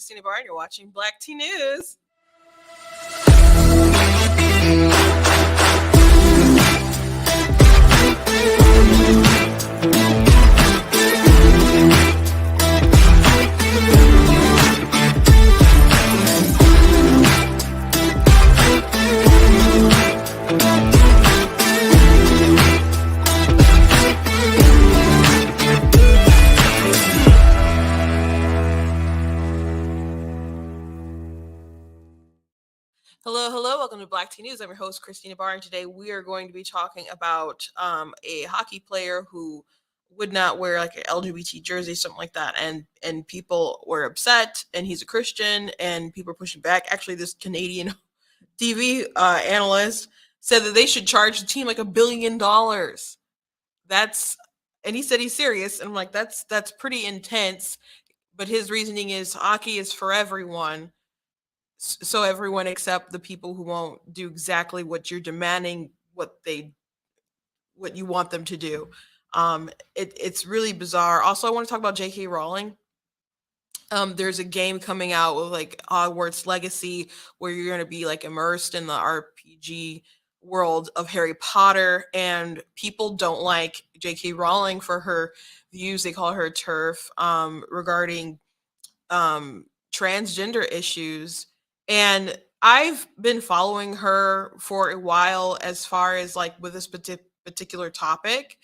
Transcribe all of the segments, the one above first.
Christina Barr, and you're watching Black Tea News. Hello, welcome to Black Tea News. I'm your host, Christina Barr, and today we are going to be talking about a hockey player who would not wear like an LGBT jersey, something like that, and people were upset, and he's a Christian, and people are pushing back. Actually, this Canadian TV analyst said that they should charge the team like $1 billion. That's, and he said he's serious, and I'm like, that's pretty intense. But his reasoning is hockey is for everyone, so everyone except the people who won't do exactly what you're demanding, what you want them to do. It's really bizarre. Also, I want to talk about J.K. Rowling. There's a game coming out with like Hogwarts Legacy where you're going to be like immersed in the RPG world of Harry Potter, and people don't like J.K. Rowling for her views. They call her turf regarding transgender issues. And I've been following her for a while as far as like with this particular topic.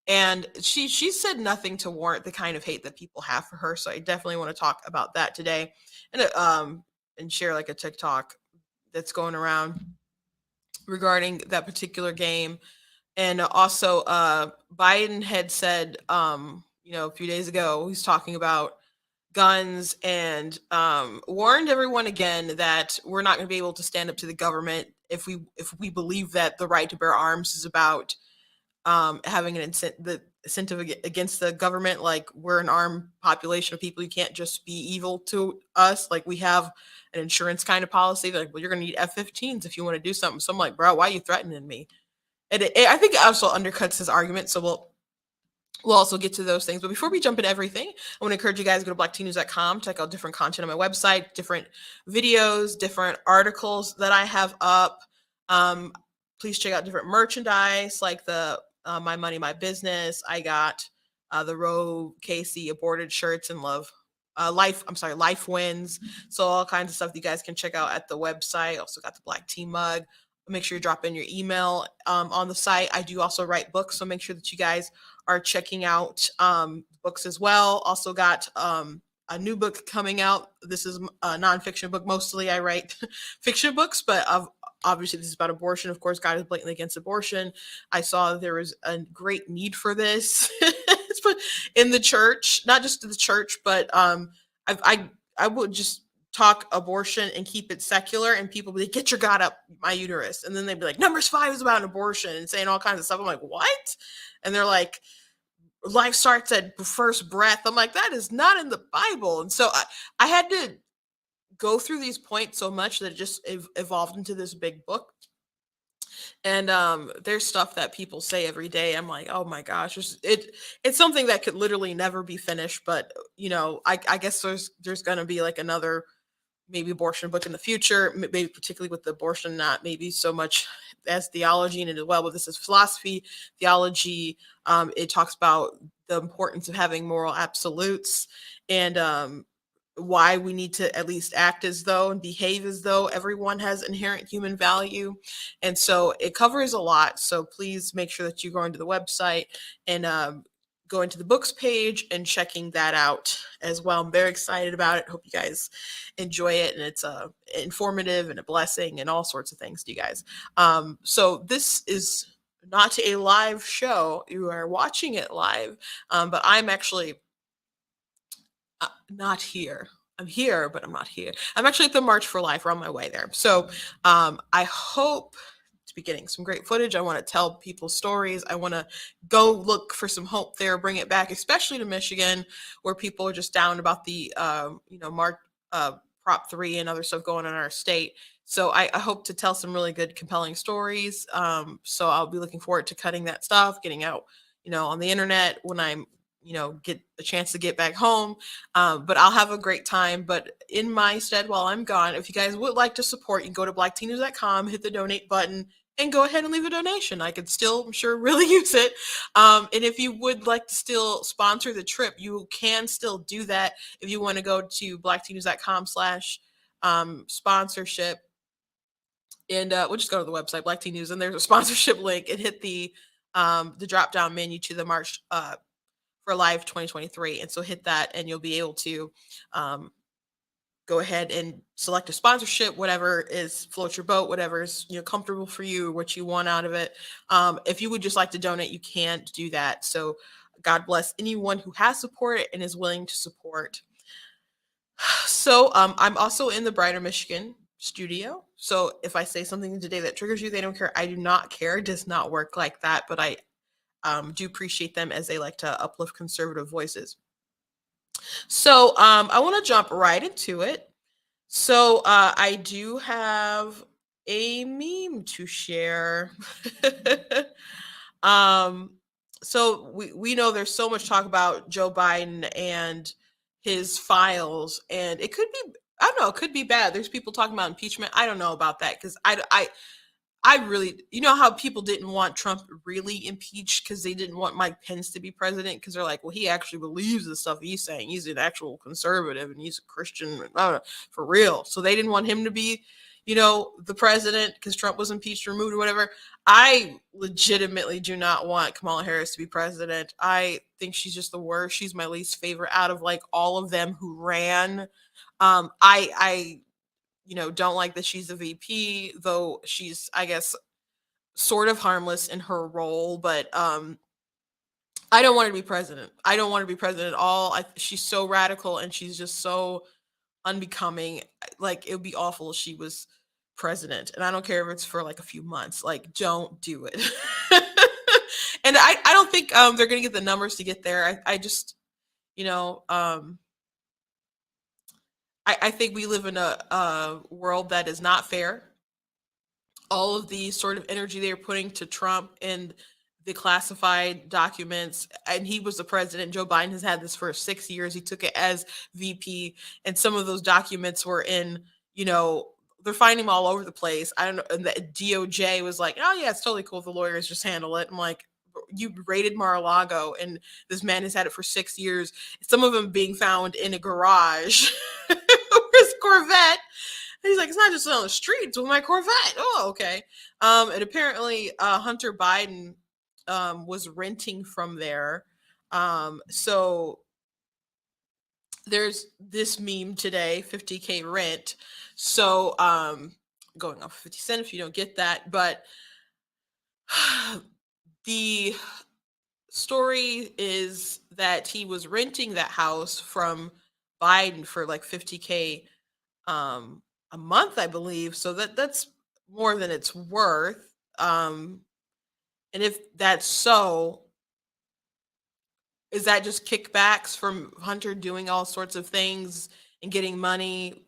And she said nothing to warrant the kind of hate that people have for her. So I definitely want to talk about that today, and share like a TikTok that's going around regarding that particular game. And also, Biden had said, a few days ago, he's talking about guns and warned everyone again that we're not going to be able to stand up to the government if we believe that the right to bear arms is about having an incentive against the government. Like, we're an armed population of people. You can't just be evil to us. Like, we have an insurance kind of policy. They're like, well, you're going to need F-15s if you want to do something. So I'm like, bro, why are you threatening me? And I think it also undercuts his argument. So we'll also get to those things. But before we jump into everything, I want to encourage you guys to go to blacktnews.com, check out different content on my website, different videos, different articles that I have up. Please check out different merchandise like the My Money, My Business. I got the Roe Casey aborted shirts and Life Wins. So all kinds of stuff that you guys can check out at the website. Also got the Black Tea mug. Make sure you drop in your email on the site. I do also write books, so make sure that you guys are checking out books as well. Also got a new book coming out. This is a nonfiction book. Mostly I write fiction books, but obviously this is about abortion. Of course, God is blatantly against abortion. I saw there was a great need for this in the church, not just the church, but I would just talk abortion and keep it secular, and people be like, get your God up my uterus, and then they'd be like, Numbers 5 is about abortion, and saying all kinds of stuff. I'm like, what? And they're like, life starts at first breath. I'm like, that is not in the Bible. And so I had to go through these points so much that it just evolved into this big book. And there's stuff that people say every day. I'm like, oh my gosh, it's something that could literally never be finished. But I guess there's gonna be like another maybe abortion book in the future, maybe particularly with the abortion, not maybe so much as theology in it as well, but this is philosophy, theology. It talks about the importance of having moral absolutes, and why we need to at least act as though and behave as though everyone has inherent human value. And so it covers a lot. So please make sure that you go into the website and go into the books page and checking that out as well. I'm very excited about it. Hope you guys enjoy it, and it's informative and a blessing and all sorts of things to you guys. So this is not a live show. You are watching it live, but I'm actually not here. I'm here, but I'm not here. I'm actually at the March for Life. We're on my way there. So I hope to be getting some great footage. I want to tell people stories. I want to go look for some hope there, bring it back, especially to Michigan, where people are just down about the Prop 3 and other stuff going on in our state. So I hope to tell some really good, compelling stories. So I'll be looking forward to cutting that stuff, getting out, on the internet when I'm get a chance to get back home. But I'll have a great time. But in my stead, while I'm gone, if you guys would like to support, you can go to blackteeners.com, hit the donate button, and go ahead and leave a donation. I could still, I'm sure, really use it. And if you would like to still sponsor the trip, you can still do that if you want to go to blackteeners.com/sponsorship. And we'll just go to the website, Black Teen News, and there's a sponsorship link, and hit the drop down menu to the March for Live 2023. And so hit that, and you'll be able to um, go ahead and select a sponsorship, whatever is float your boat, whatever is comfortable for you, what you want out of it. If you would just like to donate, you can do that. So God bless anyone who has supported and is willing to support. So I'm also in the Brighter, Michigan studio. So if I say something today that triggers you, they don't care. I do not care. It does not work like that. But I do appreciate them, as they like to uplift conservative voices. So I want to jump right into it. So I do have a meme to share. um, so we know there's so much talk about Joe Biden and his files, and it could be, I don't know, it could be bad. There's people talking about impeachment. I don't know about that, because I really, how people didn't want Trump really impeached because they didn't want Mike Pence to be president, because they're like, well, he actually believes the stuff he's saying. He's an actual conservative and he's a Christian, I don't know, for real. So they didn't want him to be, the president, because Trump was impeached, removed, or whatever. I legitimately do not want Kamala Harris to be president. I think she's just the worst. She's my least favorite out of like all of them who ran. I don't like that she's a VP, though she's, I guess, sort of harmless in her role. But I don't want her to be president. I don't want her to be president at all. She's so radical, and she's just so unbecoming. Like, it would be awful if she was president. And I don't care if it's for like a few months. Like, don't do it. And I don't think they're going to get the numbers to get there. I just, I think we live in a world that is not fair. All of the sort of energy they were putting to Trump and the classified documents, and he was the president. Joe Biden has had this for 6 years. He took it as VP, and some of those documents were in, they're finding them all over the place. I don't know. And the DOJ was like, oh yeah, it's totally cool if the lawyers just handle it. I'm like, you raided Mar-a-Lago, and this man has had it for 6 years. Some of them being found in a garage with his Corvette. And he's like, it's not just on the streets with my Corvette. Oh, okay. And apparently Hunter Biden was renting from there. So there's this meme today, 50K rent. So going off 50 cents if you don't get that. But the story is that he was renting that house from Biden for like 50K a month, I believe. So that's more than it's worth. And if that's so, is that just kickbacks from Hunter doing all sorts of things and getting money,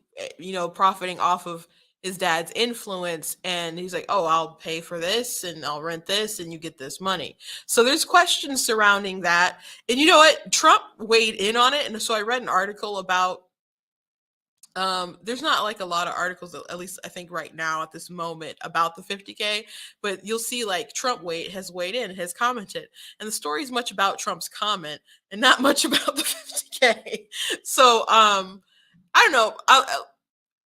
profiting off of his dad's influence? And he's like, oh, I'll pay for this and I'll rent this and you get this money. So there's questions surrounding that. And you know what? Trump weighed in on it. And so I read an article about, there's not like a lot of articles, at least I think right now at this moment, about the 50K, but you'll see like Trump has weighed in, has commented, and the story is much about Trump's comment and not much about the 50K. So I don't know. I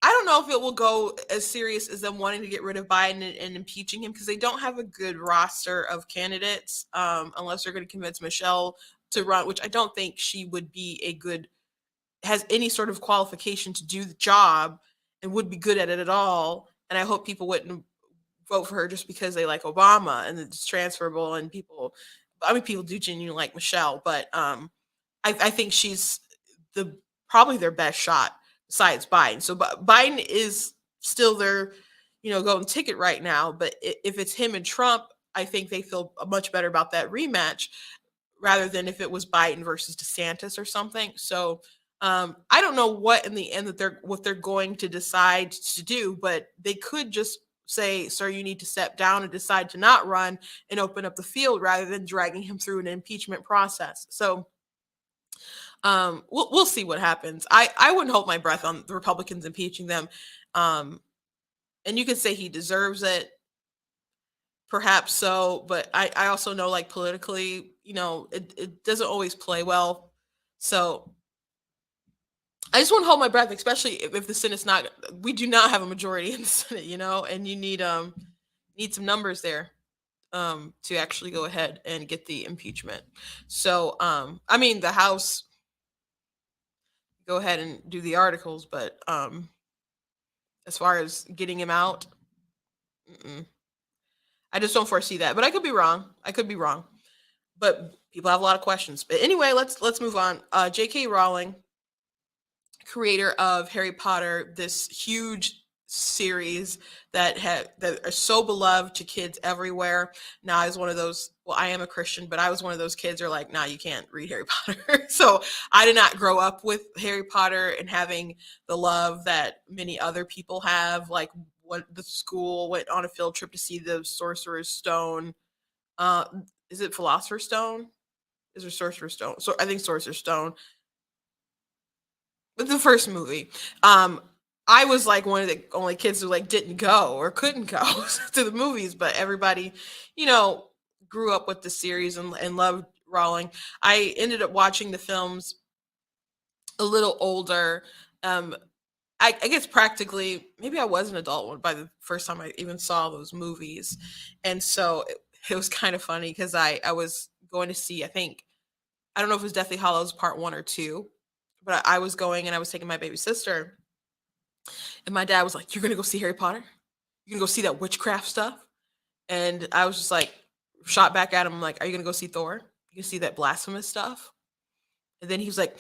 don't know if it will go as serious as them wanting to get rid of Biden and impeaching him, because they don't have a good roster of candidates, unless they're going to convince Michelle to run, which I don't think she would be has any sort of qualification to do the job and would be good at it at all. And I hope people wouldn't vote for her just because they like Obama and it's transferable, and people do genuinely like Michelle, but I think she's probably their best shot besides Biden. So Biden is still their, golden ticket right now. But if it's him and Trump, I think they feel much better about that rematch rather than if it was Biden versus DeSantis or something. So I don't know what in the end what they're going to decide to do, but they could just say, sir, you need to step down and decide to not run and open up the field rather than dragging him through an impeachment process. So We'll see what happens. I wouldn't hold my breath on the Republicans impeaching them. Um, and you could say he deserves it, perhaps so, but I also know like politically, it doesn't always play well. So I just want to hold my breath, especially if the Senate's not. We do not have a majority in the Senate, and you need some numbers there to actually go ahead and get the impeachment. So I mean the House go ahead and do the articles, but as far as getting him out, mm-mm. I just don't foresee that. But I could be wrong. I could be wrong. But people have a lot of questions. But anyway, let's move on. J.K. Rowling, creator of Harry Potter, this huge series that are so beloved to kids everywhere. Now I was one of those. Well, I am a Christian, but I was one of those kids who are like, "Nah, you can't read Harry Potter." So I did not grow up with Harry Potter and having the love that many other people have. Like, when the school went on a field trip to see the Sorcerer's Stone. Uh, is it Philosopher's Stone? Is there Sorcerer's Stone? So I think Sorcerer's Stone. With the first movie, I was like one of the only kids who like didn't go or couldn't go to the movies, but everybody, you know, grew up with the series and loved Rowling. I ended up watching the films a little older. Um, I guess practically, maybe I was an adult one by the first time I even saw those movies, and so it was kind of funny because I was going to see, I think, I don't know if it was Deathly Hollows Part One or Two, but I was going and I was taking my baby sister, and my dad was like, "You're gonna go see Harry Potter? You're gonna go see that witchcraft stuff?" And I was just like, shot back at him, like, "Are you gonna go see Thor? You gonna see that blasphemous stuff?" And then he was like,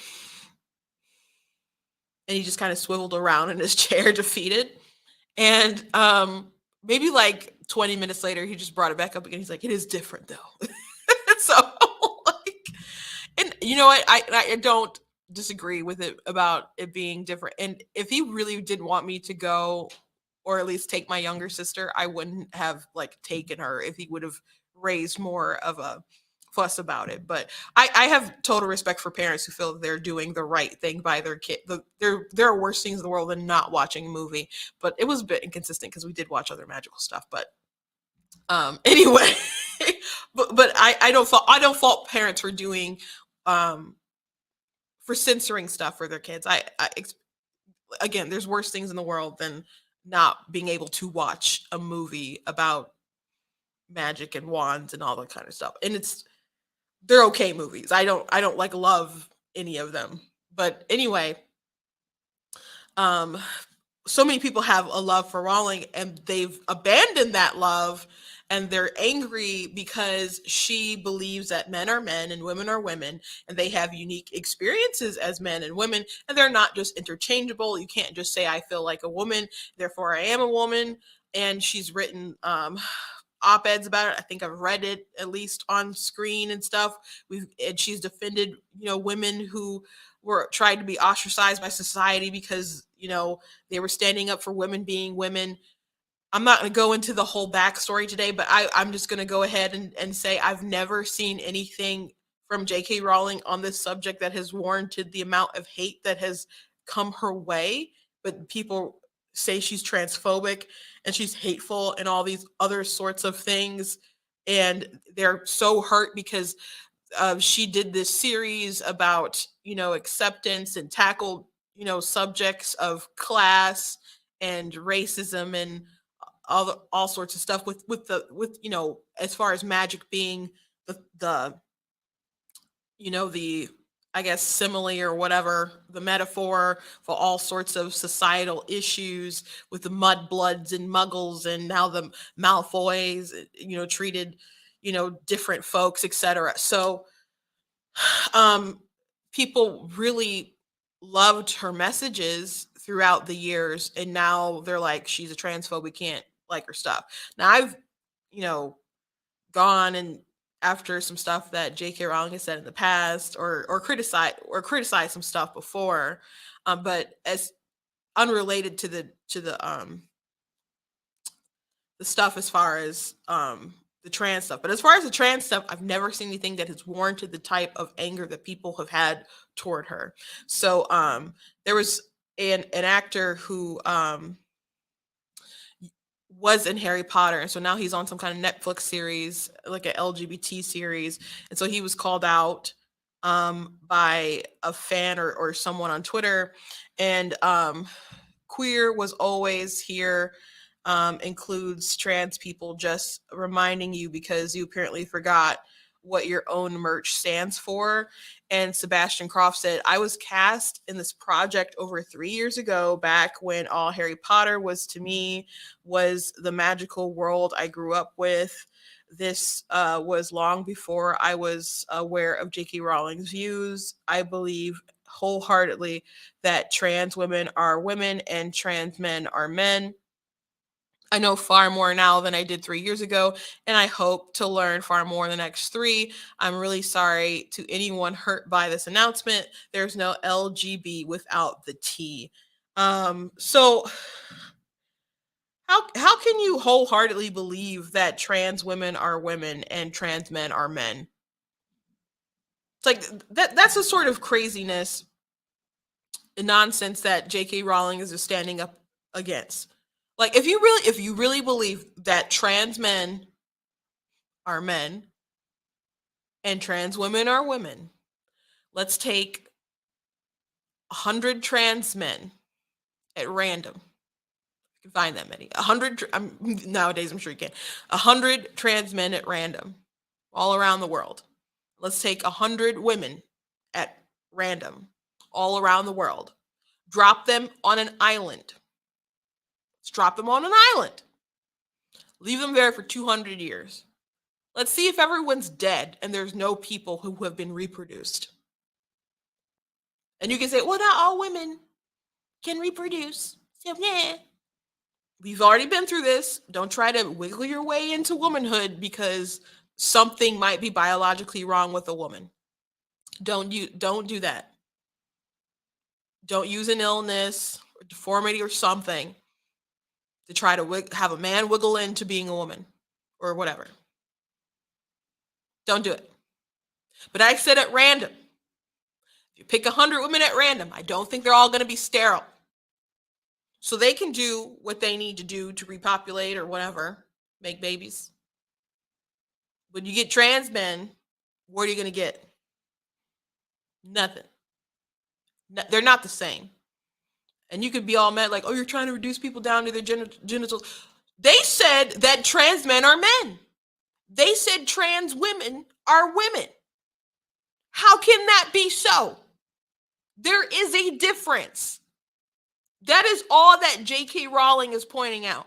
and he just kind of swiveled around in his chair, defeated. And maybe like 20 minutes later, he just brought it back up again. He's like, "It is different though." So like, and you know what? I don't disagree with it about it being different. And if he really didn't want me to go, or at least take my younger sister, I wouldn't have like taken her if he would have raised more of a fuss about it. But I have total respect for parents who feel that they're doing the right thing by their kid. There are worse things in the world than not watching a movie. But it was a bit inconsistent because we did watch other magical stuff. But anyway, but I don't fault parents for doing um for censoring stuff for their kids. Again, there's worse things in the world than not being able to watch a movie about magic and wands and all that kind of stuff. And they're okay movies. I don't like love any of them. But anyway, um so many people have a love for Rowling and they've abandoned that love, and they're angry because she believes that men are men and women are women, and they have unique experiences as men and women, and they're not just interchangeable. You can't just say I feel like a woman, therefore I am a woman. And she's written op-eds about it. I think I've read it at least on screen and stuff. And she's defended, women who were tried to be ostracized by society because, they were standing up for women being women. I'm not going to go into the whole backstory today, but I'm just going to go ahead and say I've never seen anything from J.K. Rowling on this subject that has warranted the amount of hate that has come her way. But people say she's transphobic and she's hateful and all these other sorts of things. And they're so hurt because she did this series about acceptance and tackled subjects of class and racism and all sorts of stuff with as far as magic being the the I guess simile or whatever, the metaphor for all sorts of societal issues with the mudbloods and muggles and how the Malfoys treated different folks, etc. So um people really loved her messages throughout the years, and now they're like, she's a transphobe, we can't like her stuff. Now I've you know gone and after some stuff that J.K. Rowling has said in the past, or criticized some stuff before, but as unrelated to the stuff as far as the trans stuff. But as far as the trans stuff, I've never seen anything that has warranted the type of anger that people have had toward her. So there was an actor who was in Harry Potter, and so now he's on some kind of Netflix series, like an LGBT series, and so he was called out by a fan or someone on Twitter, and queer was always here includes trans people, just reminding you because you apparently forgot what your own merch stands for. And Sebastian Croft said, I was cast in this project over 3 years ago, back when all Harry Potter was to me was the magical world I grew up with. This was long before I was aware of J.K. Rowling's views. I believe wholeheartedly that trans women are women and trans men are men. I know far more now than I did 3 years ago, and I hope to learn far more in the next three. I'm really sorry to anyone hurt by this announcement. There's no LGB without the T. So how can you wholeheartedly believe that trans women are women and trans men are men? It's like that's a sort of craziness and nonsense that J.K. Rowling is just standing up against. Like if you really believe that trans men are men and trans women are women, let's take 100 trans men at random. You can find that many. 100 nowadays I'm sure you can. 100 trans men at random all around the world. Let's take 100 women at random all around the world. Drop them on an island. Let's drop them on an island. Leave them there for 200 years. Let's see if everyone's dead and there's no people who have been reproduced. And you can say, well, not all women can reproduce. So, yeah. We've already been through this. Don't try to wiggle your way into womanhood because something might be biologically wrong with a woman. Don't do that. Don't use an illness or deformity or something to try to have a man wiggle into being a woman or whatever. Don't do it. But I said at random. If you pick 100 women at random, I don't think they're all going to be sterile. So they can do what they need to do to repopulate or whatever, make babies. When you get trans men, what are you going to get? Nothing. No, they're not the same. And you could be all mad like, oh, you're trying to reduce people down to their genitals. They said that trans men are men. They said trans women are women. How can that be so? There is a difference. That is all that J.K. Rowling is pointing out.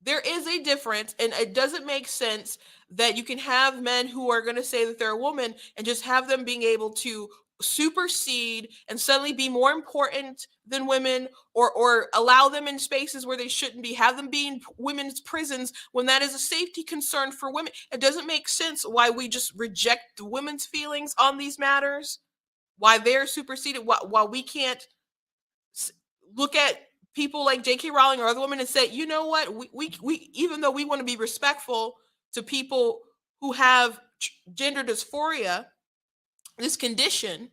There is a difference, and it doesn't make sense that you can have men who are going to say that they're a woman and just have them being able to supersede and suddenly be more important than women, or allow them in spaces where they shouldn't be, have them be in women's prisons when that is a safety concern for women. It doesn't make sense why we just reject the women's feelings on these matters, why they're superseded, why we can't look at people like J.K. Rowling or other women and say, you know what, we even though we want to be respectful to people who have gender dysphoria, this condition,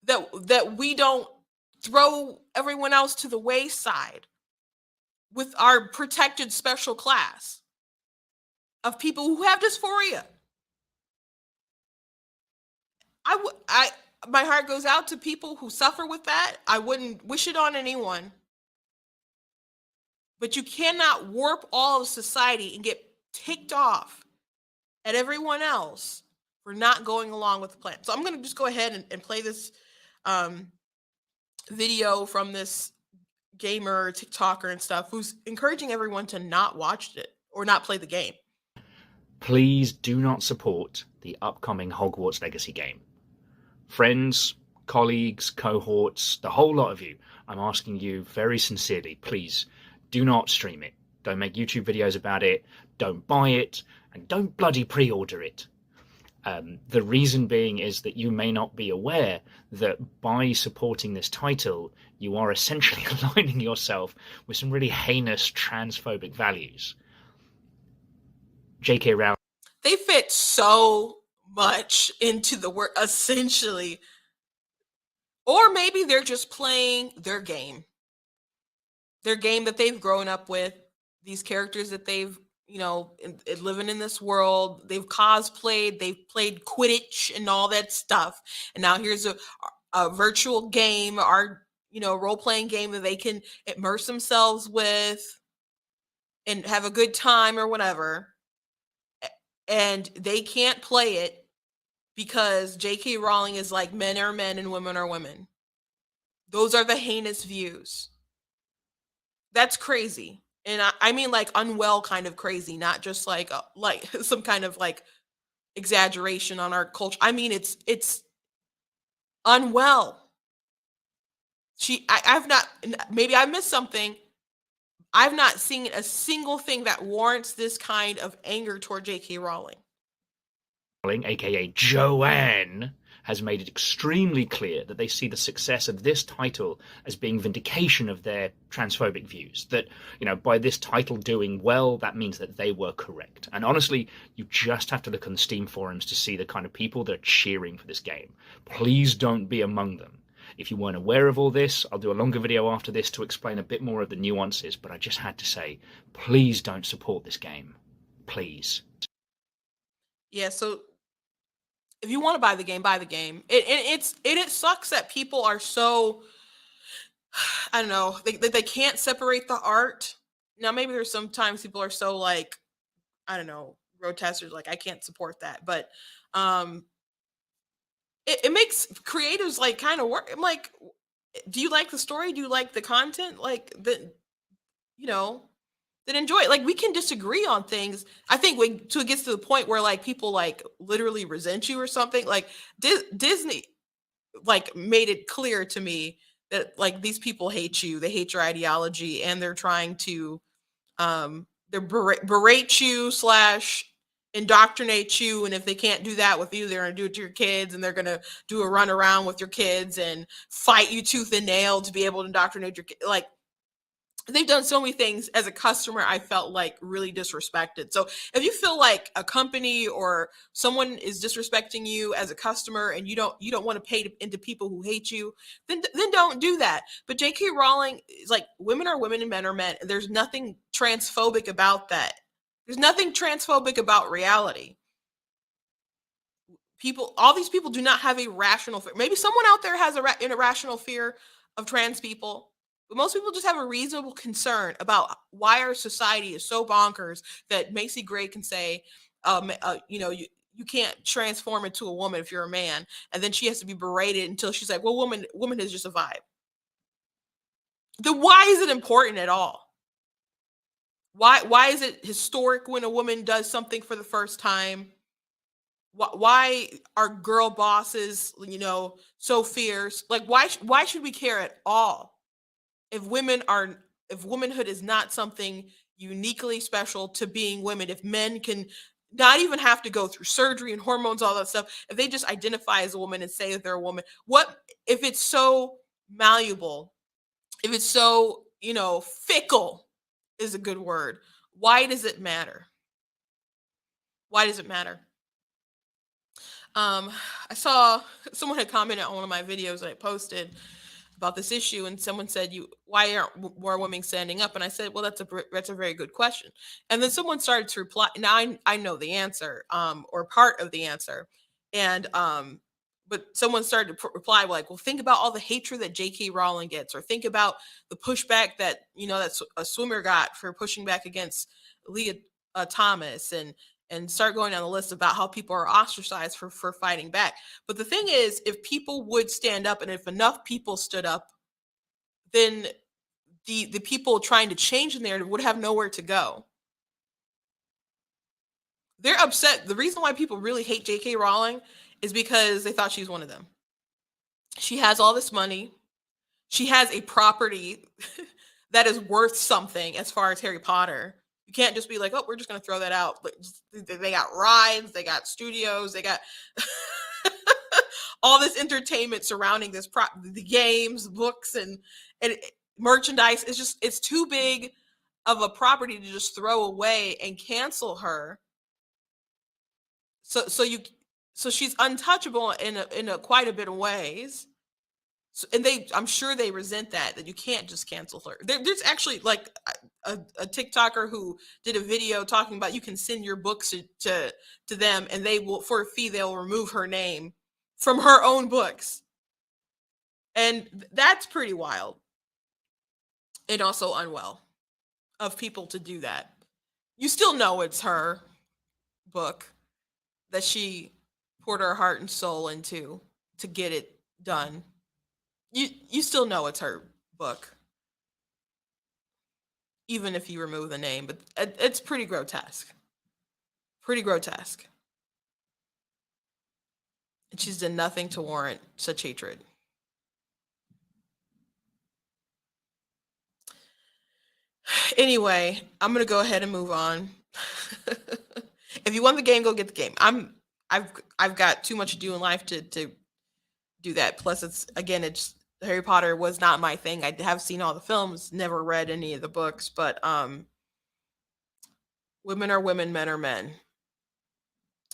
that we don't throw everyone else to the wayside with our protected special class of people who have dysphoria. My heart goes out to people who suffer with that. I wouldn't wish it on anyone. But you cannot warp all of society and get ticked off at everyone else for not going along with the plan. So I'm going to just go ahead and play this video from this gamer, TikToker and stuff who's encouraging everyone to not watch it or not play the game. Please do not support the upcoming Hogwarts Legacy game. Friends, colleagues, cohorts, the whole lot of you, I'm asking you very sincerely, please do not stream it. Don't make YouTube videos about it. Don't buy it. And don't bloody pre-order it. The reason being is that you may not be aware that by supporting this title, you are essentially aligning yourself with some really heinous transphobic values. J.K. Rowling they fit so much into the word essentially. Or maybe they're just playing their game that they've grown up with, these characters that they've, living in this world, they've cosplayed, they've played Quidditch and all that stuff. And now here's a virtual game, our, role playing game that they can immerse themselves with and have a good time or whatever. And they can't play it because J.K. Rowling is like, men are men and women are women. Those are the heinous views. That's crazy. And I mean like unwell kind of crazy, not just like some kind of like exaggeration on our culture. I mean it's unwell. I've not, maybe I missed something. I've not seen a single thing that warrants this kind of anger toward J.K. Rowling. Aka Joanne, has made it extremely clear that they see the success of this title as being vindication of their transphobic views. That, by this title doing well, that means that they were correct. And honestly, you just have to look on the Steam forums to see the kind of people that are cheering for this game. Please don't be among them. If you weren't aware of all this, I'll do a longer video after this to explain a bit more of the nuances, but I just had to say, please don't support this game. Please. Yeah, so if you want to buy the game, buy the game. It sucks that people are so, I don't know, they can't separate the art. Now maybe there's sometimes people are so like, I don't know, grotesque, like I can't support that. But um it makes creators like kind of work. I'm like, do you like the story? Do you like the content? Like the, you know, then enjoy it. Like we can disagree on things. I think when to it gets to the point where like people like literally resent you or something. Like Disney like made it clear to me that like these people hate you. They hate your ideology, and they're trying to they berate you slash indoctrinate you. And if they can't do that with you, they're gonna do it to your kids, and they're gonna do a run around with your kids and fight you tooth and nail to be able to indoctrinate your kid. Like they've done so many things. As a customer, I felt like really disrespected. So if you feel like a company or someone is disrespecting you as a customer, and you don't want to pay into people who hate you, then don't do that. But J.K. Rowling is like, women are women and men are men. There's nothing transphobic about that. There's nothing transphobic about reality. All these people do not have a rational fear. Maybe someone out there has an irrational fear of trans people, but most people just have a reasonable concern about why our society is so bonkers that Macy Gray can say, you can't transform into a woman if you're a man, and then she has to be berated until she's like, well, woman is just a vibe. Then why is it important at all? Why is it historic when a woman does something for the first time? Why are girl bosses, so fierce? Like why should we care at all if if womanhood is not something uniquely special to being women? If men can not even have to go through surgery and hormones, all that stuff, if they just identify as a woman and say that they're a woman, what if it's so malleable, if it's so, fickle is a good word, why does it matter? Why does it matter? Um, I saw someone had commented on one of my videos that I posted about this issue, and someone said, "You, why aren't more women standing up?" And I said, "Well, that's a very good question." And then someone started to reply. Now I know the answer, or part of the answer, and but someone started to reply like, "Well, think about all the hatred that J.K. Rowling gets, or think about the pushback that that a swimmer got for pushing back against Leah Thomas, and start going down the list about how people are ostracized for fighting back." But the thing is, if people would stand up, and if enough people stood up, then the people trying to change the narrative would have nowhere to go. They're upset. The reason why people really hate J.K. Rowling is because they thought she's one of them. She has all this money. She has a property that is worth something as far as Harry Potter. You can't just be like, oh, we're just going to throw that out. But they got rides, they got studios, they got all this entertainment surrounding this the games, books, and merchandise. It's too big of a property to just throw away and cancel her So you so she's untouchable in a quite a bit of ways. And I'm sure they resent that you can't just cancel her. There's actually like a TikToker who did a video talking about you can send your books to them and they will, for a fee, they'll remove her name from her own books. And that's pretty wild and also unwell of people to do that. You still know it's her book that she poured her heart and soul into to get it done. You still know it's her book, even if you remove the name, but it's pretty grotesque. Pretty grotesque. And she's done nothing to warrant such hatred. Anyway, I'm gonna go ahead and move on. If you want the game, go get the game. I've got too much to do in life to do that. Plus, it's Harry Potter was not my thing. I have seen all the films, never read any of the books, but women are women, men are men.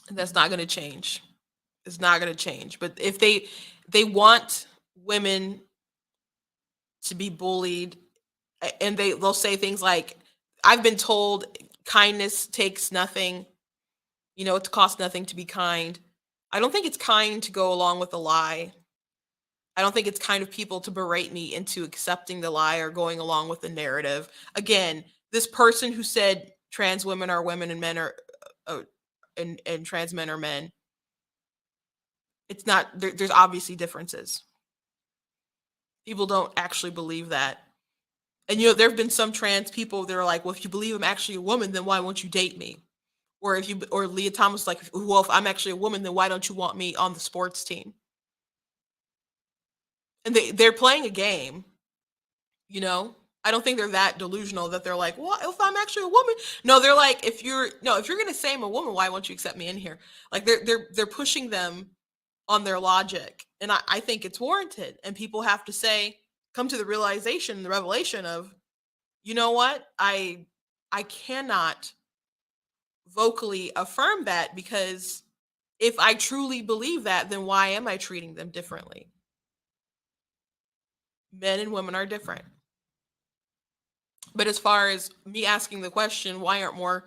And that's not gonna change. It's not gonna change. But if they want women to be bullied, and they'll say things like, I've been told kindness takes nothing, it costs nothing to be kind. I don't think it's kind to go along with a lie. I don't think it's kind of people to berate me into accepting the lie or going along with the narrative. Again, this person who said trans women are women and men are and trans men are men, it's not there's obviously differences. People don't actually believe that. And there have been some trans people that are like, well, if you believe I'm actually a woman, then why won't you date me? Or Leah Thomas like, well, if I'm actually a woman, then why don't you want me on the sports team? And they're playing a game, you know? I don't think they're that delusional that they're like, well, if I'm actually a woman. No, they're like, if you're gonna say I'm a woman, why won't you accept me in here? Like they're pushing them on their logic. And I think it's warranted. And people have to come to the realization, the revelation of, you know what? I cannot vocally affirm that, because if I truly believe that, then why am I treating them differently? Men and women are different. But as far as me asking the question, why aren't more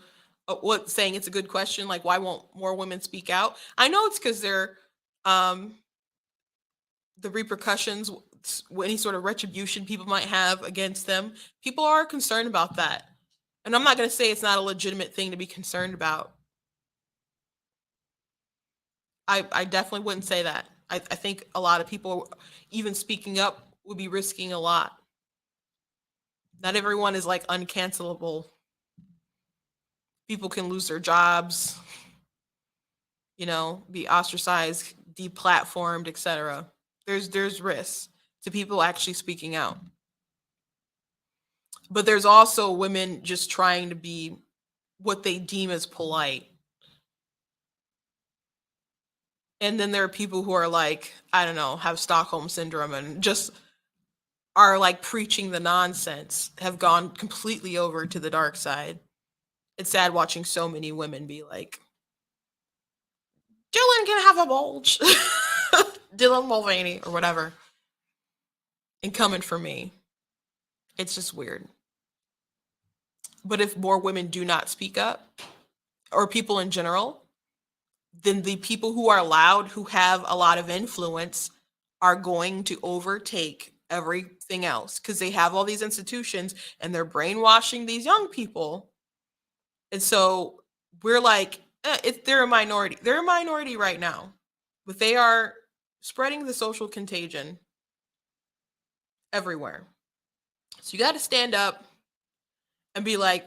what saying it's a good question, like why won't more women speak out? I know it's because they're um the repercussions, any sort of retribution people might have against them. People are concerned about that. And I'm not going to say it's not a legitimate thing to be concerned about. I definitely wouldn't say that. I think a lot of people, even speaking up, would be risking a lot. Not everyone is like uncancelable. People can lose their jobs, be ostracized, deplatformed, etc. There's risks to people actually speaking out. But there's also women just trying to be what they deem as polite. And then there are people who are like, I don't know, have Stockholm syndrome and just are like preaching the nonsense, have gone completely over to the dark side. It's sad watching so many women be like, Dylan can have a bulge. Dylan Mulvaney or whatever. And coming for me. It's just weird. But if more women do not speak up, or people in general, then the people who are loud, who have a lot of influence, are going to overtake everything else because they have all these institutions and they're brainwashing these young people. And so we're like, they're a minority. They're a minority right now, but they are spreading the social contagion everywhere. So you got to stand up and be like,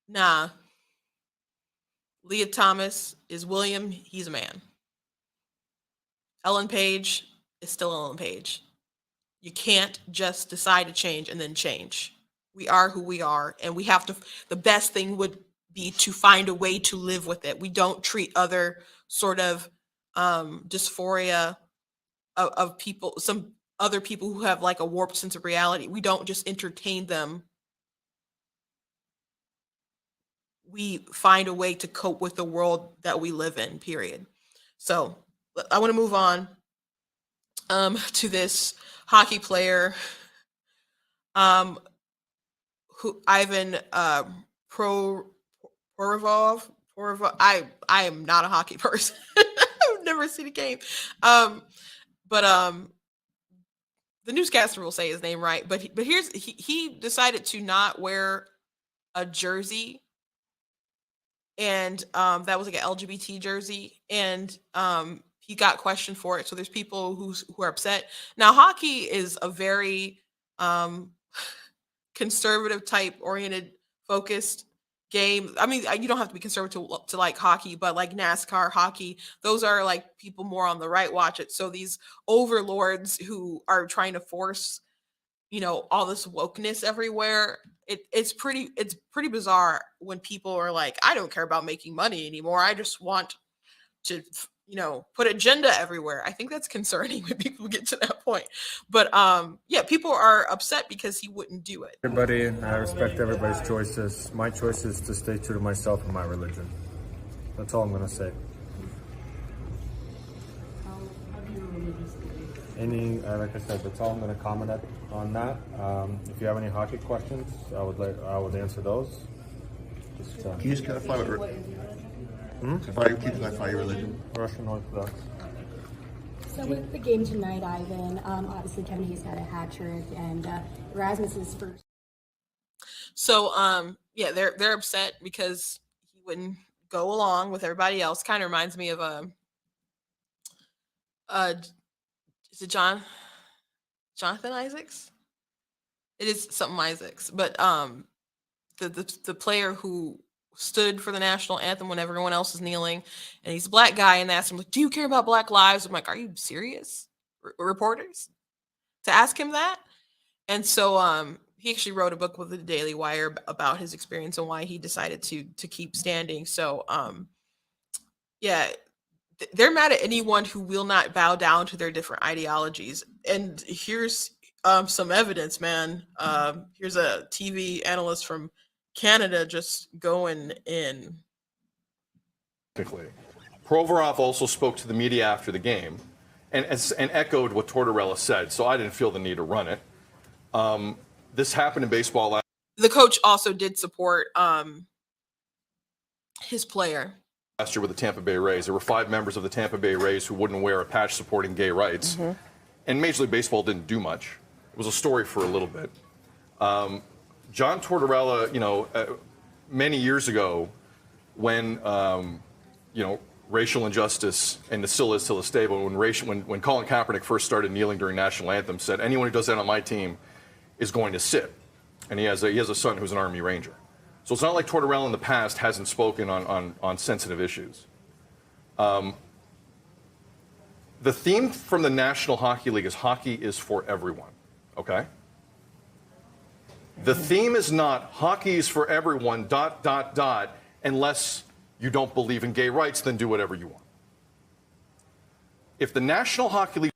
nah, Leah Thomas is William. He's a man. Ellen Page is still Ellen Page. You can't just decide to change and then change. We are who we are, and we have to. The best thing would be to find a way to live with it. We don't treat other sort of dysphoria of people, some other people who have like a warped sense of reality. We don't just entertain them we find a way to cope with the world that we live in, period. So I want to move on to this hockey player, um, who Ivan Pro Provorov. Provorov. I am not a hockey person. I've never seen a game. Um, but the newscaster will say his name right. But he decided to not wear a jersey, and that was like an LGBT jersey, and he got questioned for it. So there's people who are upset. Now hockey is a very um conservative type oriented focused game. I mean, you don't have to be conservative to like hockey, but like NASCAR, hockey, those are like people more on the right watch it. So these overlords who are trying to force, all this wokeness everywhere, it's pretty bizarre when people are like, I don't care about making money anymore. I just want to put agenda everywhere. I think that's concerning when people get to that point. But yeah, people are upset because he wouldn't do it. Everybody, I respect everybody's choices. My choice is to stay true to myself and my religion. That's all I'm gonna say. Like I said, that's all I'm gonna comment on that. If you have any hockey questions, I would answer those. Can you just clarify what? Can you clarify your religion? Russian Orthodox. So with the game tonight, Ivan, obviously Kevin Hayes had a hat trick, and Erasmus's first. So yeah, they're upset because he wouldn't go along with everybody else. Kind of reminds me of is it Jonathan Isaacs? It is something Isaacs, but the player who stood for the national anthem when everyone else is kneeling, and he's a black guy, and they asked him, like, do you care about Black lives? I'm like, are you serious? Reporters to ask him that? And so he actually wrote a book with the Daily Wire about his experience and why he decided to keep standing. So yeah, they're mad at anyone who will not bow down to their different ideologies. And here's some evidence, man. Here's a TV analyst from Canada just going in. Provorov also spoke to the media after the game and echoed what Tortorella said, so I didn't feel the need to run it. This happened in baseball last. The coach also did support his player. Last year with the Tampa Bay Rays. There were 5 members of the Tampa Bay Rays who wouldn't wear a patch supporting gay rights. Mm-hmm. And Major League Baseball didn't do much. It was a story for a little bit. John Tortorella, many years ago, when racial injustice, and it still is till this day, but when Colin Kaepernick first started kneeling during national anthem, said anyone who does that on my team is going to sit. And he has a son who's an Army Ranger. So it's not like Tortorella in the past hasn't spoken on sensitive issues. The theme from the National Hockey League is hockey is for everyone, okay? The theme is not hockey is for everyone, ... unless you don't believe in gay rights, then do whatever you want. If the National Hockey League...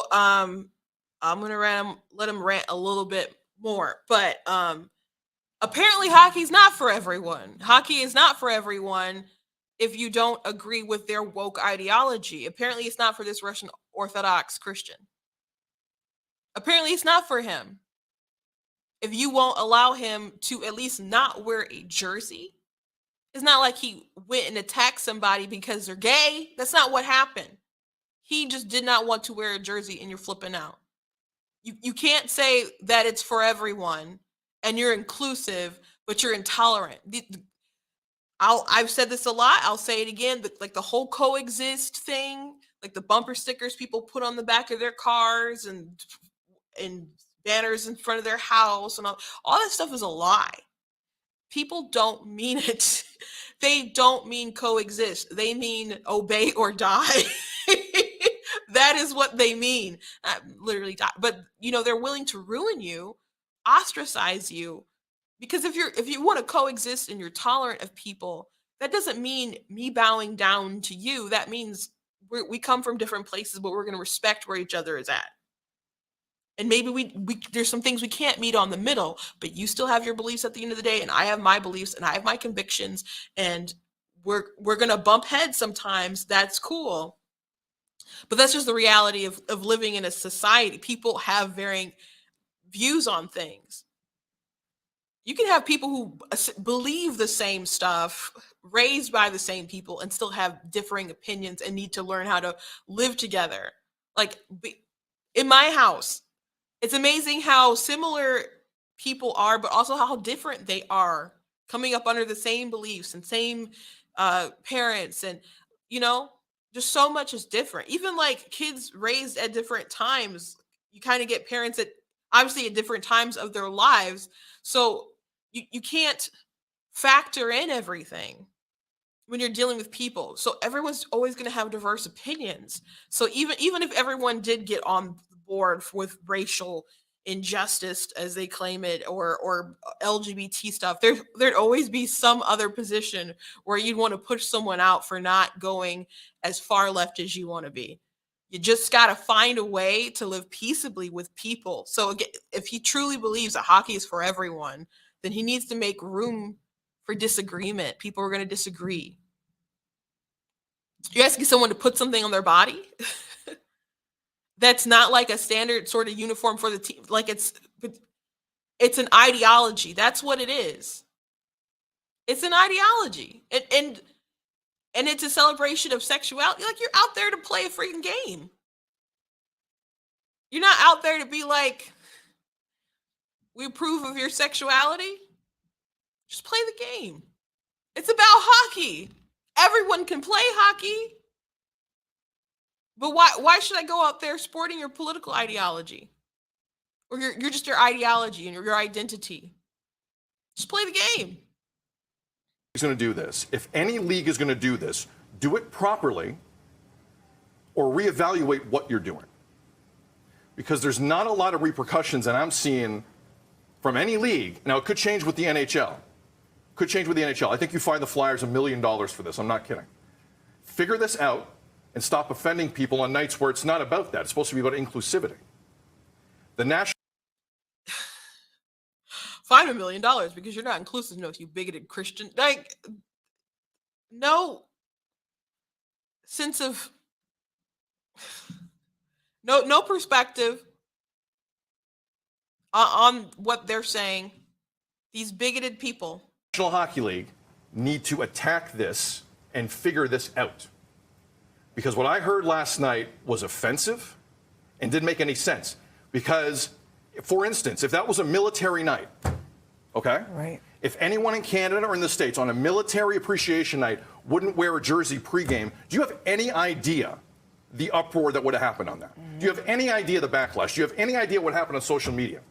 I'm gonna let him rant a little bit more, but apparently hockey's not for everyone. Hockey is not for everyone if you don't agree with their woke ideology. Apparently it's not for this Russian Orthodox Christian. Apparently it's not for him. If you won't allow him to at least not wear a jersey, it's not like he went and attacked somebody because they're gay. That's not what happened. He just did not want to wear a jersey, and you're flipping out. You can't say that it's for everyone and you're inclusive, but you're intolerant. I've said this a lot. I'll say it again. Like the whole coexist thing, like the bumper stickers people put on the back of their cars and banners in front of their house and all that stuff is a lie. People don't mean it. They don't mean coexist. They mean obey or die. That is what they mean. Literally die. But they're willing to ruin you, ostracize you, because if you want to coexist and you're tolerant of people, that doesn't mean me bowing down to you. That means we come from different places, but we're going to respect where each other is at. And maybe we there's some things we can't meet on the middle, but you still have your beliefs at the end of the day, and I have my beliefs and I have my convictions, and we're gonna bump heads sometimes. That's cool. But that's just the reality of living in a society. People have varying views on things. You can have people who believe the same stuff, raised by the same people, and still have differing opinions and need to learn how to live together. Like in my house, it's amazing how similar people are, but also how different they are, coming up under the same beliefs and same parents, and you know, just so much is different. Even like kids raised at different times, you kind of get parents at obviously at different times of their lives, so you can't factor in everything when you're dealing with people. So everyone's always going to have diverse opinions. So even if everyone did get on board with racial injustice as they claim it, or LGBT stuff, there'd always be some other position where you'd want to push someone out for not going as far left as you want to be. You just got to find a way to live peaceably with people. So again, if he truly believes that hockey is for everyone, then he needs to make room for disagreement. People are going to disagree. You're asking someone to put something on their body that's not like a standard sort of uniform for the team. Like it's an ideology. That's what it is. It's an ideology, and it's a celebration of sexuality. Like, you're out there to play a freaking game. You're not out there to be like, we approve of your sexuality. Just play the game. It's about hockey. Everyone can play hockey. But why should I go out there sporting your political ideology? Or you're just your ideology and your identity. Just play the game. He's going to do this. If any league is going to do this, do it properly or reevaluate what you're doing. Because there's not a lot of repercussions that I'm seeing from any league. Now, it could change with the NHL. Could change with the NHL. I think you find the Flyers $1 million for this. I'm not kidding. Figure this out and stop offending people on nights where it's not about that. It's supposed to be about inclusivity. The national Fine $1 million because you're not inclusive enough, you bigoted Christian. Like, no sense of no perspective on what they're saying. These bigoted people. National Hockey League need to attack this and figure this out. Because what I heard last night was offensive and didn't make any sense. Because, for instance, if that was a military night, okay? Right. If anyone in Canada or in the States on a military appreciation night wouldn't wear a jersey pregame, do you have any idea the uproar that would have happened on that? Do you have any idea the backlash? Do you have any idea what happened on social media?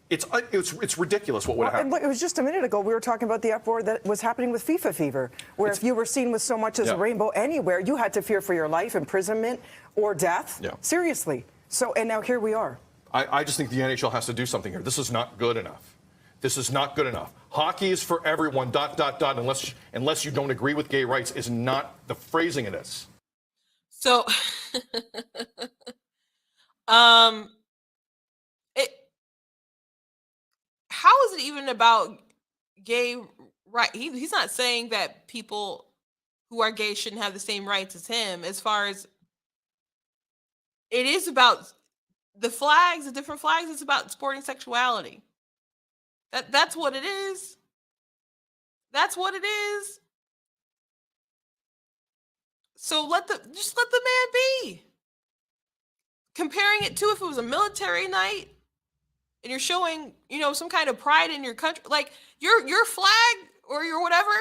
It's ridiculous what would have happened. It was just a minute ago we were talking about the uproar that was happening with FIFA fever, where if you were seen with so much as a rainbow anywhere, you had to fear for your life, imprisonment, or death. Yeah. Seriously. So, and now here we are. I just think the NHL has to do something here. This is not good enough. This is not good enough. Hockey is for everyone, ... unless you don't agree with gay rights is not the phrasing of this. So, how is it even about gay right? He's not saying that people who are gay shouldn't have the same rights as him. As far as it is about the flags, the different flags, it's about sporting sexuality. That's what it is. That's what it is. So just let the man be. Comparing it to if it was a military night and you're showing, some kind of pride in your country, like your flag or your whatever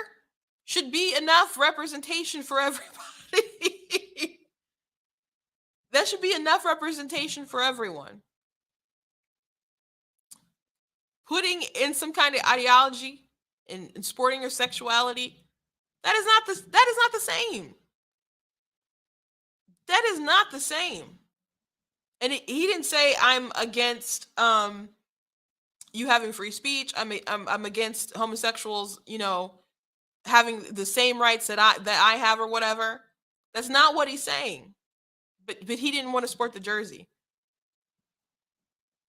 should be enough representation for everybody. That should be enough representation for everyone. Putting in some kind of ideology in sporting or sexuality, that is not the same. That is not the same. And he didn't say I'm against you having free speech. I'm against homosexuals, having the same rights that I have or whatever. That's not what he's saying. But he didn't want to sport the jersey.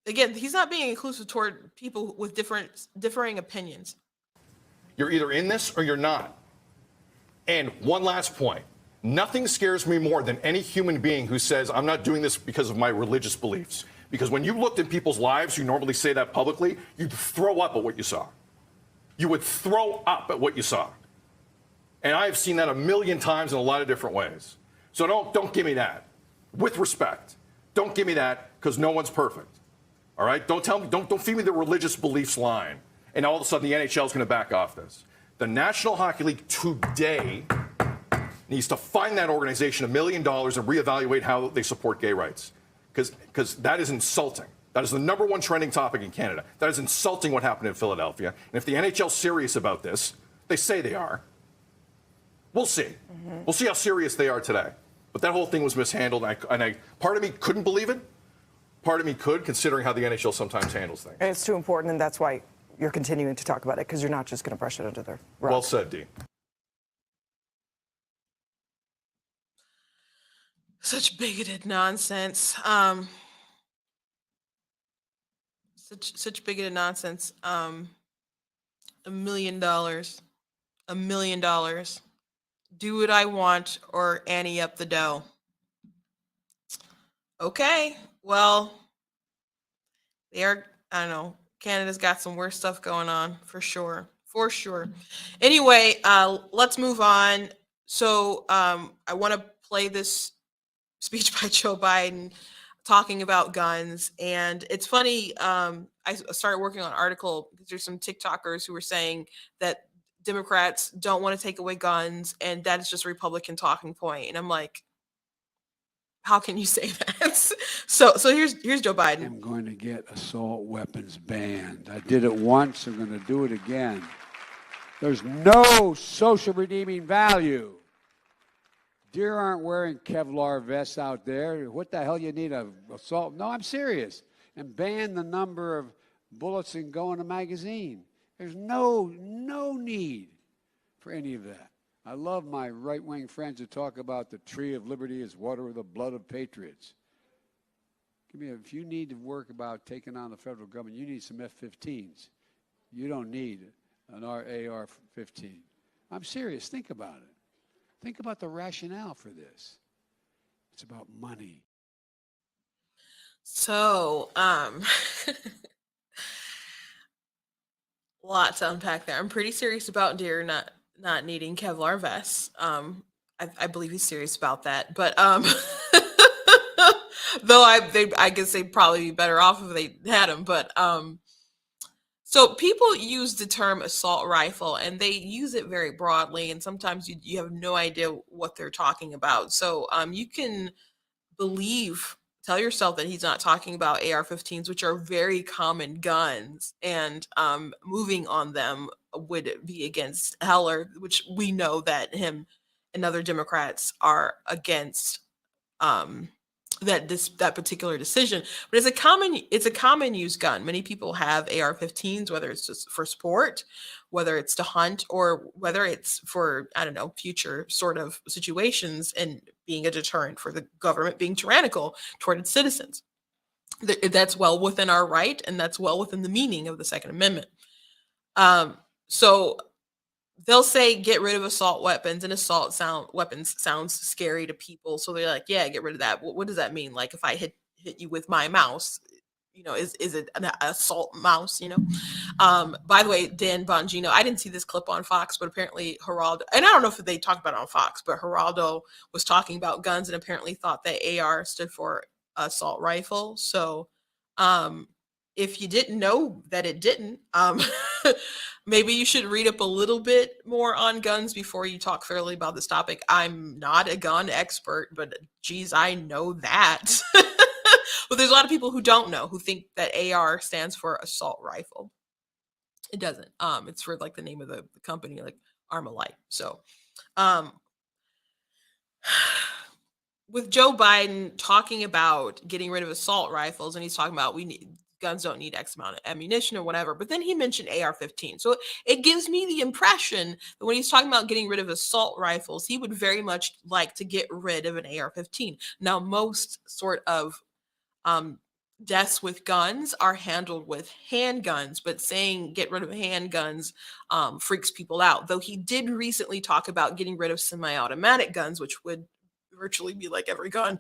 Again, he's not being inclusive toward people with differing opinions. You're either in this or you're not. And one last point. Nothing scares me more than any human being who says, I'm not doing this because of my religious beliefs. Because when you looked in people's lives, you normally say that publicly, you'd throw up at what you saw. You would throw up at what you saw. And I have seen that a million times in a lot of different ways. So don't give me that. With respect. Don't give me that, because no one's perfect. All right? Don't feed me the religious beliefs line. And all of a sudden the NHL is going to back off this. The National Hockey League today needs to find that organization $1 million and reevaluate how they support gay rights. Because that is insulting. That is the #1 trending topic in Canada. That is insulting what happened in Philadelphia. And if the NHL's serious about this, they say they are, we'll see. Mm-hmm. We'll see how serious they are today. But that whole thing was mishandled, and part of me couldn't believe it. Part of me could, considering how the NHL sometimes handles things. And it's too important, and that's why you're continuing to talk about it, because you're not just going to brush it under the rug. Well said, Dee. Such bigoted nonsense. Such bigoted nonsense. $1 million. $1 million. Do what I want or ante up the dough. Okay. Well, I don't know. Canada's got some worse stuff going on for sure. For sure. Anyway, let's move on. So I want to play this speech by Joe Biden talking about guns. And it's funny, I started working on an article because there's some TikTokers who were saying that Democrats don't want to take away guns, and that is just a Republican talking point. And I'm like, how can you say that? So here's Joe Biden. I'm going to get assault weapons banned. I did it once, I'm going to do it again. There's no social redeeming value. Deer aren't wearing Kevlar vests out there. What the hell you need a assault? No, I'm serious. And ban the number of bullets that go in a magazine. There's no need for any of that. I love my right-wing friends who talk about the tree of liberty is water with the blood of patriots. If you need to work about taking on the federal government, you need some F-15s. You don't need an AR-15. I'm serious. Think about it. Think about the rationale for this. It's about money. So, a lot to unpack there. I'm pretty serious about deer not needing Kevlar vests. I believe he's serious about that. But though I guess they'd probably be better off if they had them. But so people use the term assault rifle, and they use it very broadly, and sometimes you have no idea what they're talking about. So you can tell yourself that he's not talking about AR-15s, which are very common guns, and moving on them would be against Heller, which we know that him and other Democrats are against that particular decision. But it's a common use gun. Many people have AR-15s, whether it's just for sport, whether it's to hunt, or whether it's for, I don't know, future sort of situations and being a deterrent for the government being tyrannical toward its citizens. That's well within our right, and that's well within the meaning of the Second Amendment. So they'll say get rid of assault weapons, and weapons sounds scary to people. So they're like, yeah, get rid of that. What does that mean? Like if I hit you with my mouse, is it an assault mouse? By the way, Dan Bongino, I didn't see this clip on Fox, but apparently Geraldo, and I don't know if they talked about it on Fox, but Geraldo was talking about guns and apparently thought that AR stood for assault rifle. So if you didn't know that it didn't, maybe you should read up a little bit more on guns before you talk fairly about this topic. I'm not a gun expert, but geez, I know that. But there's a lot of people who don't know, who think that AR stands for assault rifle. It doesn't. It's for like the name of the company, like Armalite. So with Joe Biden talking about getting rid of assault rifles, and he's talking about guns don't need X amount of ammunition or whatever, but then he mentioned AR-15. So it gives me the impression that when he's talking about getting rid of assault rifles, he would very much like to get rid of an AR-15. Now, most sort of deaths with guns are handled with handguns, but saying get rid of handguns freaks people out. Though he did recently talk about getting rid of semi-automatic guns, which would virtually be like every gun.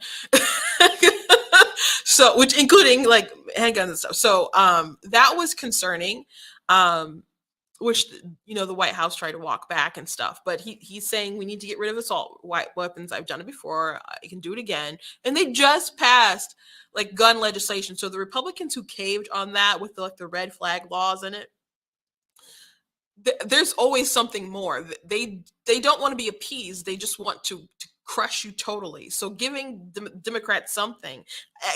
So, which including like handguns and stuff. So that was concerning. Which the White House tried to walk back and stuff, but he's saying we need to get rid of assault weapons. I've done it before. I can do it again. And they just passed like gun legislation. So the Republicans who caved on that with the red flag laws in it, there's always something more. They don't want to be appeased. They just want to crush you totally. So giving Democrats something,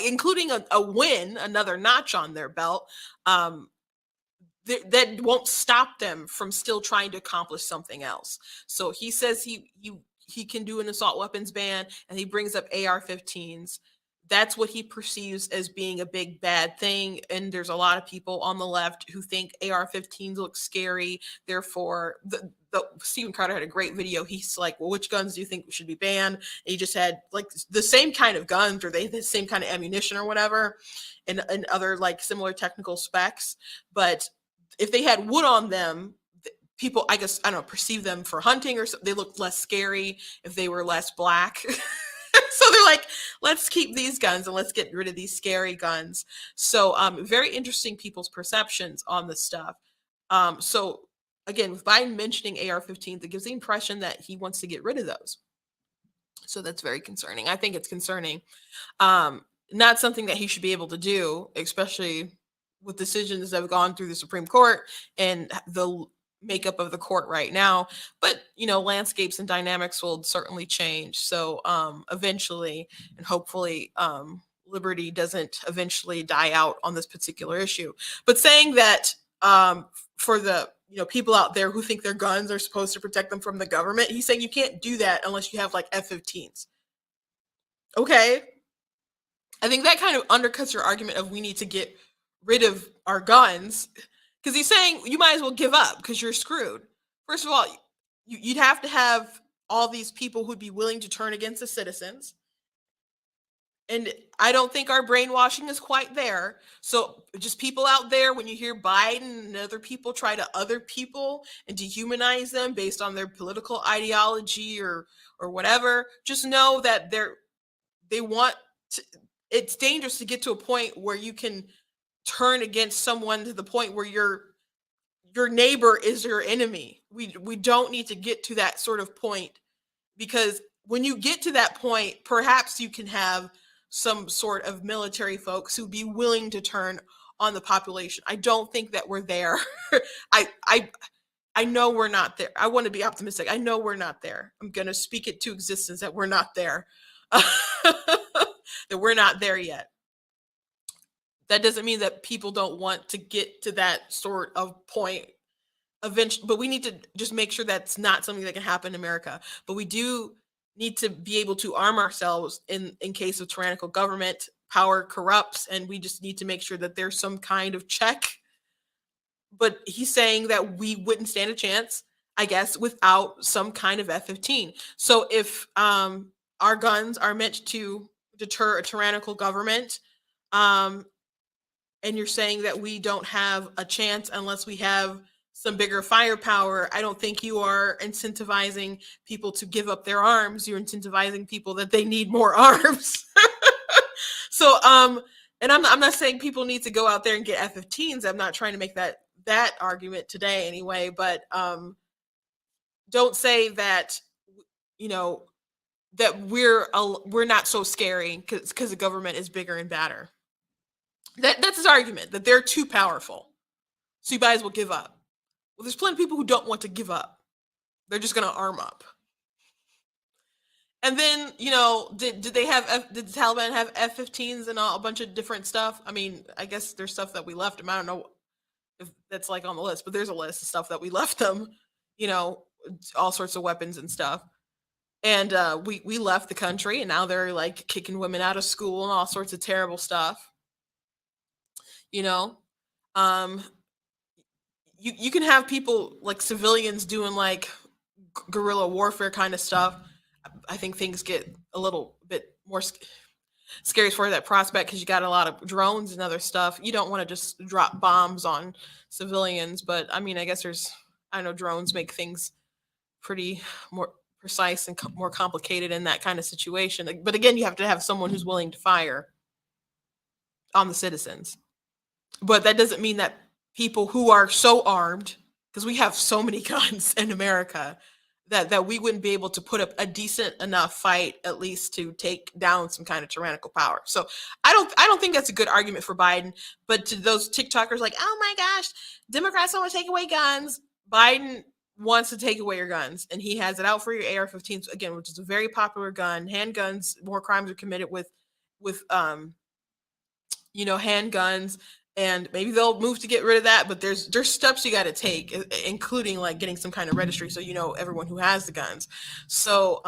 including a win, another notch on their belt, that won't stop them from still trying to accomplish something else. So he says he can do an assault weapons ban, and he brings up AR-15s. That's what he perceives as being a big bad thing. And there's a lot of people on the left who think AR-15s look scary. Therefore, the Stephen Carter had a great video. He's like, well, which guns do you think should be banned? And he just had like the same kind of guns, or they the same kind of ammunition or whatever, and other like similar technical specs. But if they had wood on them, people, I guess, I don't know, perceive them for hunting, or they look less scary if they were less black. So they're like, let's keep these guns and let's get rid of these scary guns. So very interesting people's perceptions on this stuff. So again, with Biden mentioning AR-15s, it gives the impression that he wants to get rid of those. So that's very concerning. I think it's concerning. Not something that he should be able to do, especially with decisions that have gone through the Supreme Court and the makeup of the court right now. But landscapes and dynamics will certainly change. So eventually, and hopefully, liberty doesn't eventually die out on this particular issue. But saying that for the people out there who think their guns are supposed to protect them from the government, he's saying you can't do that unless you have like F-15s. Okay, I think that kind of undercuts your argument of we need to get rid of our guns, because he's saying you might as well give up because you're screwed. First of all, you'd have to have all these people who'd be willing to turn against the citizens. And I don't think our brainwashing is quite there. So just people out there, when you hear Biden and other people try to other people and dehumanize them based on their political ideology or whatever, just know that they want to, it's dangerous to get to a point where you can turn against someone to the point where your neighbor is your enemy. We don't need to get to that sort of point, because when you get to that point, perhaps you can have some sort of military folks who'd be willing to turn on the population. I don't think that we're there. I know we're not there. I want to be optimistic. I know we're not there. I'm going to speak it to existence that we're not there. That we're not there yet. That doesn't mean that people don't want to get to that sort of point eventually, but we need to just make sure that's not something that can happen in America. But we do need to be able to arm ourselves in case of tyrannical government. Power corrupts, and we just need to make sure that there's some kind of check. But he's saying that we wouldn't stand a chance, I guess, without some kind of F-15. So if our guns are meant to deter a tyrannical government, and you're saying that we don't have a chance unless we have some bigger firepower, I don't think you are incentivizing people to give up their arms. You're incentivizing people that they need more arms. So, and I'm not saying people need to go out there and get F-15s. I'm not trying to make that argument today anyway, but don't say that, that we're not so scary because the government is bigger and badder. That's his argument, that they're too powerful. So you might as well give up. Well, there's plenty of people who don't want to give up. They're just going to arm up. And then, did the Taliban have F-15s and a bunch of different stuff? I mean, I guess there's stuff that we left them. I don't know if that's like on the list, but there's a list of stuff that we left them, all sorts of weapons and stuff. And we left the country, and now they're like kicking women out of school and all sorts of terrible stuff. You can have people like civilians doing like guerrilla warfare kind of stuff. I think things get a little bit more. scary for that prospect because you got a lot of drones and other stuff. You don't want to just drop bombs on civilians, but I mean, I guess I know drones make things pretty more precise and more complicated in that kind of situation. But again, you have to have someone who's willing to fire on the citizens. But that doesn't mean that people who are so armed, because we have so many guns in America, that we wouldn't be able to put up a decent enough fight, at least to take down some kind of tyrannical power. So I don't think that's a good argument for Biden. But to those TikTokers like, oh my gosh, Democrats don't want to take away guns. Biden wants to take away your guns, and he has it out for your AR-15s again, which is a very popular gun. Handguns, more crimes are committed with handguns, and maybe they'll move to get rid of that, but there's steps you got to take, including like getting some kind of registry so you know everyone who has the guns. So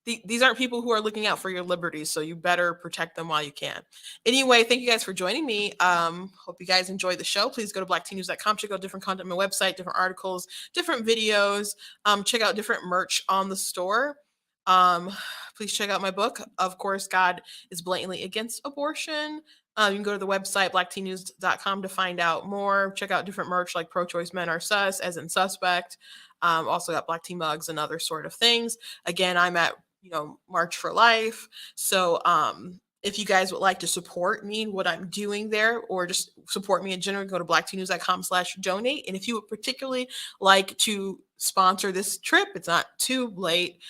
these aren't people who are looking out for your liberties, so you better protect them while you can. Anyway, thank you guys for joining me. Hope you guys enjoyed the show. Please go to blacktnews.com, check out different content on my website, different articles, different videos, check out different merch on the store. Please check out my book. Of course, God is blatantly against abortion. You can go to the website, blacktnews.com, to find out more. Check out different merch like Pro-Choice Men Are Sus, as in suspect. Also got Black Tea mugs and other sort of things. Again, I'm at March for Life. So if you guys would like to support me, what I'm doing there, or just support me in general, go to blacktnews.com/donate. And if you would particularly like to sponsor this trip, it's not too late.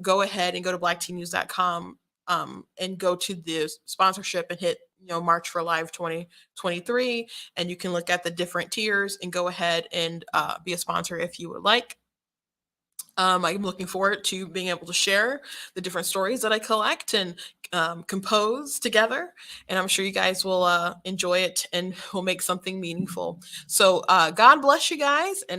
Go ahead and go to blacktnews.com and go to the sponsorship and hit March for Life 2023, and you can look at the different tiers and go ahead and be a sponsor if you would like. I'm looking forward to being able to share the different stories that I collect and compose together, and I'm sure you guys will enjoy it and will make something meaningful. So God bless you guys. And